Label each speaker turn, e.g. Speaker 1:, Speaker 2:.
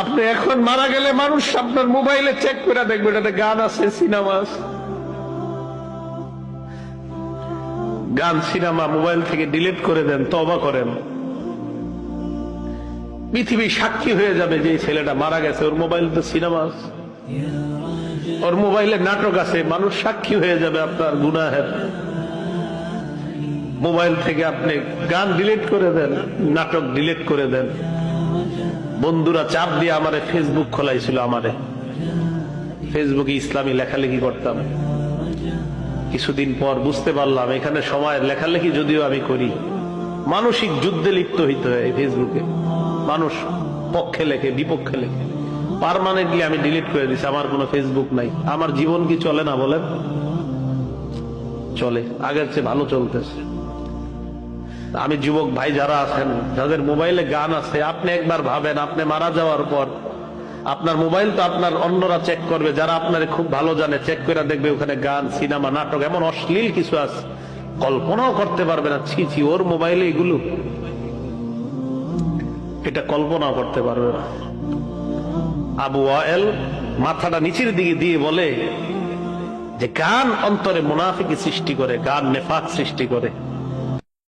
Speaker 1: আপনি এখন মারা গেলে মানুষ আপনার মোবাইলে চেক করে দেখবে এটাতে গান আছে, সিনেমা আছে। গান সিনেমা মোবাইল থেকে ডিলিট করে দেন, তওবা করেন। পৃথিবী সাক্ষী হয়ে যাবে যে এই ছেলেটা মারা গেছে, ওর মোবাইলে তো সিনেমা আছে, ওর মোবাইলে নাটক আছে। মানুষ সাক্ষী হয়ে যাবে আপনার গুনাহের। মোবাইল থেকে আপনি গান ডিলিট করে দেন, নাটক ডিলিট করে দেন। বন্ধুরা চাপ দিয়ে আমারে ফেসবুক খোলাইছিল, আমারে ফেসবুকে ইসলামী লেখালেখি করতাম। কিছুদিন পর বুঝতে পারলাম এখানে সময় লেখালেখি যদিও আমি করি, মানসিক যুদ্ধে লিপ্ত হইতে হয় ফেসবুকে। মানুষ পক্ষে লেখে, বিপক্ষে লেখে। পার্মানেন্টলি আমি ডিলিট করে দিছি, আমার কোনো ফেসবুক নাই। আমার জীবন কি চলে না বলেন? চলে, আগের চেয়ে ভালো চলতেছে। আমি যুবক ভাই যারা আছেন, যাদের মোবাইলে গান আছে, আপনি একবার ভাবেন, আপনি মারা যাওয়ার পর আপনার মোবাইল তো আপনার অন্যরা চেক করবে, যারা আপনারে খুব ভালো জানে, চেক করে দেখবে ওখানে গান, সিনেমা, নাটক, এমন অশ্লীল কিছু আছে কল্পনাও করতে পারবে না। ছি ছি, ওর মোবাইলে এগুলো, এটা কল্পনাও করতে পারবে না। আবু ওয়াইল মাথাটা নিচের দিকে দিয়ে বলে যে গান অন্তরে মুনাফিকি সৃষ্টি করে, গান নেফাক সৃষ্টি করে।